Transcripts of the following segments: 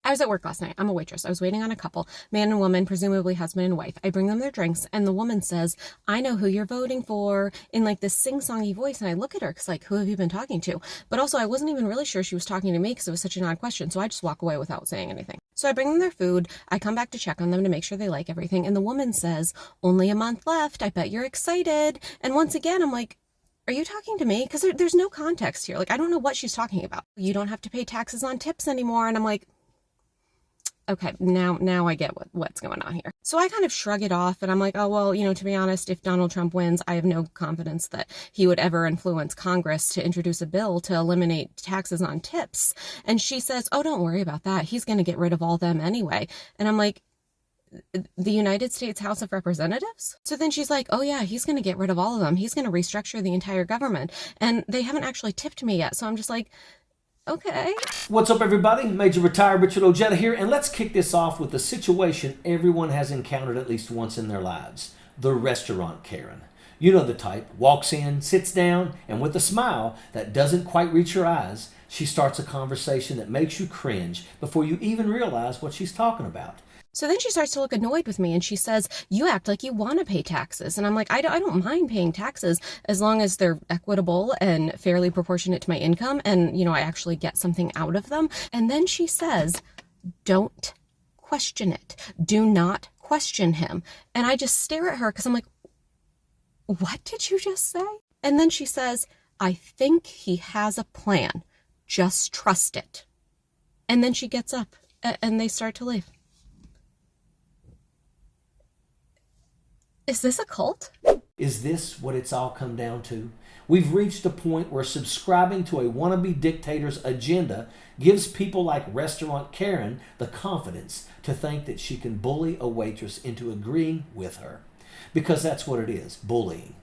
I was at work last night. I'm a waitress. I was waiting on a couple, man and woman, presumably husband and wife. I bring them their drinks, and the woman says, I know who you're voting for, in like this sing-songy voice. And I look at her because, like, who have you been talking to? But also, I wasn't even really sure she was talking to me because it was such an odd question. So I just walk away without saying anything. So I bring them their food. I come back to check on them to make sure they like everything. And the woman says, only a month left. I bet you're excited. And once again, I'm like, are you talking to me? Because there's no context here. Like, I don't know what she's talking about. You don't have to pay taxes on tips anymore. And I'm like, okay, now I get what's going on here. So I kind of shrug it off and I'm like, oh, well, to be honest, if Donald Trump wins, I have no confidence that he would ever influence Congress to introduce a bill to eliminate taxes on tips. And she says, oh, don't worry about that. He's going to get rid of all them anyway. And I'm like, the United States House of Representatives? So then she's like, oh yeah, he's going to get rid of all of them. He's going to restructure the entire government. And they haven't actually tipped me yet. So I'm just like, okay. What's up, everybody? Major Retired Richard Ojeda here, and let's kick this off with a situation everyone has encountered at least once in their lives. The restaurant Karen. You know the type. Walks in, sits down, and with a smile that doesn't quite reach your eyes, she starts a conversation that makes you cringe before you even realize what she's talking about. So then she starts to look annoyed with me and she says, you act like you want to pay taxes. And I'm like, I don't mind paying taxes as long as they're equitable and fairly proportionate to my income. And, I actually get something out of them. And then she says, don't question it. Do not question him. And I just stare at her because I'm like, what did you just say? And then she says, I think he has a plan. Just trust it. And then she gets up and they start to leave. Is this a cult? Is this what it's all come down to? We've reached a point where subscribing to a wannabe dictator's agenda gives people like Restaurant Karen the confidence to think that she can bully a waitress into agreeing with her. Because that's what it is, bullying.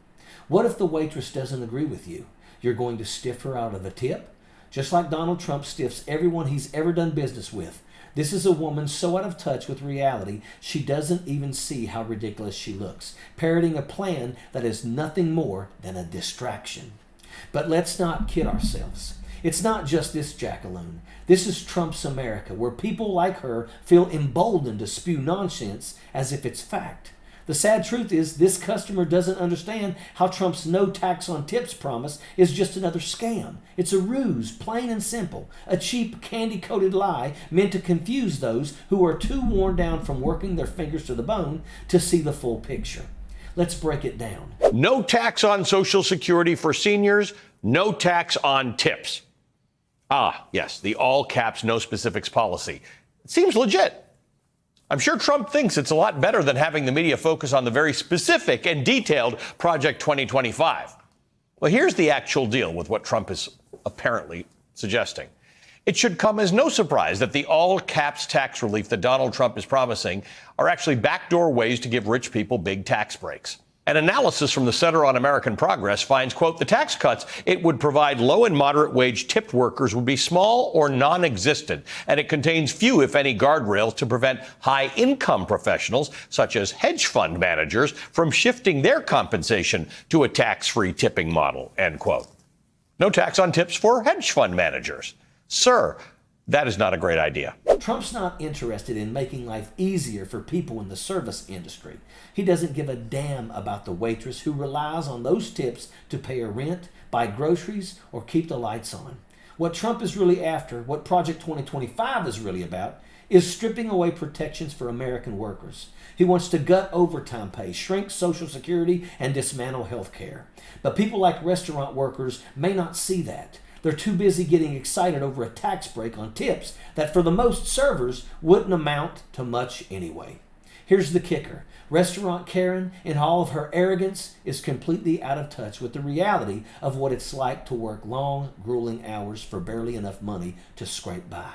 What if the waitress doesn't agree with you? You're going to stiff her out of a tip? Just like Donald Trump stiffs everyone he's ever done business with. This is a woman so out of touch with reality, she doesn't even see how ridiculous she looks, parroting a plan that is nothing more than a distraction. But let's not kid ourselves. It's not just this jackaloon. This is Trump's America, where people like her feel emboldened to spew nonsense as if it's fact. The sad truth is this customer doesn't understand how Trump's no tax on tips promise is just another scam. It's a ruse, plain and simple, a cheap candy-coated lie meant to confuse those who are too worn down from working their fingers to the bone to see the full picture. Let's break it down. No tax on Social Security for seniors, no tax on tips. Ah, yes, the all caps, no specifics policy. It seems legit. I'm sure Trump thinks it's a lot better than having the media focus on the very specific and detailed Project 2025. Well, here's the actual deal with what Trump is apparently suggesting. It should come as no surprise that the all-caps tax relief that Donald Trump is promising are actually backdoor ways to give rich people big tax breaks. An analysis from the Center on American Progress finds, quote, the tax cuts it would provide low and moderate wage tipped workers would be small or non-existent, and it contains few, if any, guardrails to prevent high income professionals, such as hedge fund managers, from shifting their compensation to a tax-free tipping model, end quote. No tax on tips for hedge fund managers. Sir, that is not a great idea. Trump's not interested in making life easier for people in the service industry. He doesn't give a damn about the waitress who relies on those tips to pay her rent, buy groceries, or keep the lights on. What Trump is really after, what Project 2025 is really about, is stripping away protections for American workers. He wants to gut overtime pay, shrink Social Security, and dismantle health care. But people like restaurant workers may not see that. They're too busy getting excited over a tax break on tips that for the most servers wouldn't amount to much anyway. Here's the kicker. Restaurant Karen, in all of her arrogance, is completely out of touch with the reality of what it's like to work long, grueling hours for barely enough money to scrape by.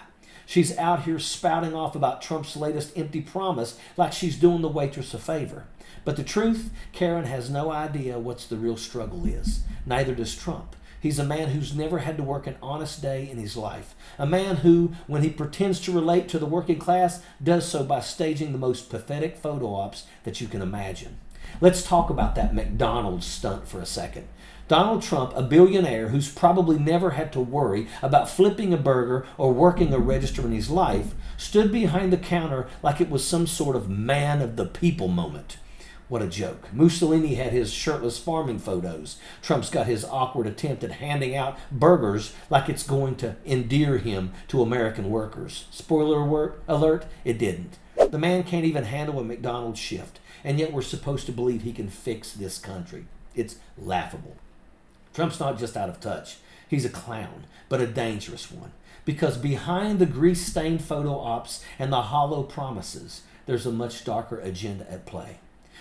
She's out here spouting off about Trump's latest empty promise like she's doing the waitress a favor. But the truth, Karen has no idea what the real struggle is. Neither does Trump. He's a man who's never had to work an honest day in his life. A man who, when he pretends to relate to the working class, does so by staging the most pathetic photo ops that you can imagine. Let's talk about that McDonald stunt for a second. Donald Trump, a billionaire who's probably never had to worry about flipping a burger or working a register in his life, stood behind the counter like it was some sort of man of the people moment. What a joke. Mussolini had his shirtless farming photos. Trump's got his awkward attempt at handing out burgers like it's going to endear him to American workers. Spoiler alert, it didn't. The man can't even handle a McDonald's shift, and yet we're supposed to believe he can fix this country. It's laughable. Trump's not just out of touch. He's a clown, but a dangerous one. Because behind the grease-stained photo ops and the hollow promises, there's a much darker agenda at play.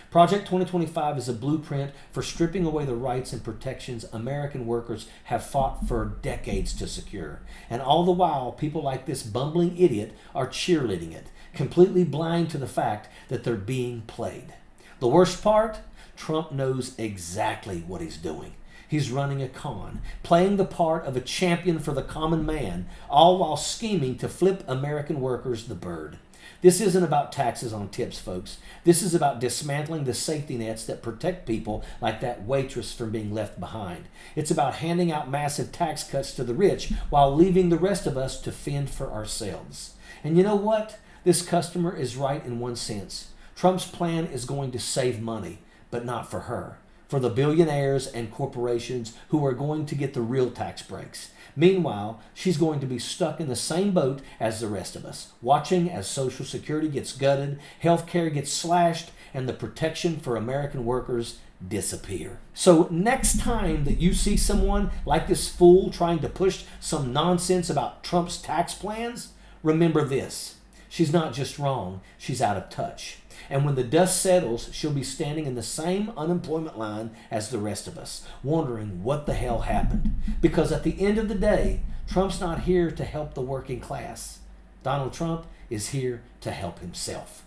Project 2025 is a blueprint for stripping away the rights and protections American workers have fought for decades to secure. And all the while, people like this bumbling idiot are cheerleading it, completely blind to the fact that they're being played. The worst part? Trump knows exactly what he's doing. He's running a con, playing the part of a champion for the common man, all while scheming to flip American workers the bird. This isn't about taxes on tips, folks. This is about dismantling the safety nets that protect people like that waitress from being left behind. It's about handing out massive tax cuts to the rich while leaving the rest of us to fend for ourselves. And you know what? This customer is right in one sense. Trump's plan is going to save money, but not for her. For the billionaires and corporations who are going to get the real tax breaks. Meanwhile, she's going to be stuck in the same boat as the rest of us, watching as Social Security gets gutted, health care gets slashed, and the protection for American workers disappear. So next time that you see someone like this fool trying to push some nonsense about Trump's tax plans, remember this. She's not just wrong, she's out of touch. And when the dust settles, she'll be standing in the same unemployment line as the rest of us, wondering what the hell happened. Because at the end of the day, Trump's not here to help the working class. Donald Trump is here to help himself.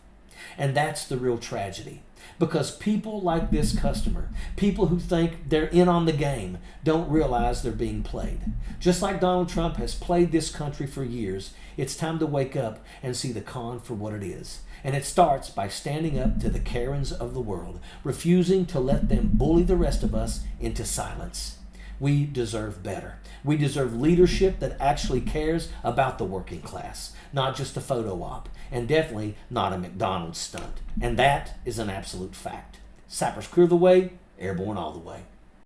And that's the real tragedy. Because people like this customer, people who think they're in on the game, don't realize they're being played. Just like Donald Trump has played this country for years, it's time to wake up and see the con for what it is. And it starts by standing up to the Karens of the world, refusing to let them bully the rest of us into silence. We deserve better. We deserve leadership that actually cares about the working class, not just a photo op, and definitely not a McDonald's stunt. And that is an absolute fact. Sappers clear the way, airborne all the way.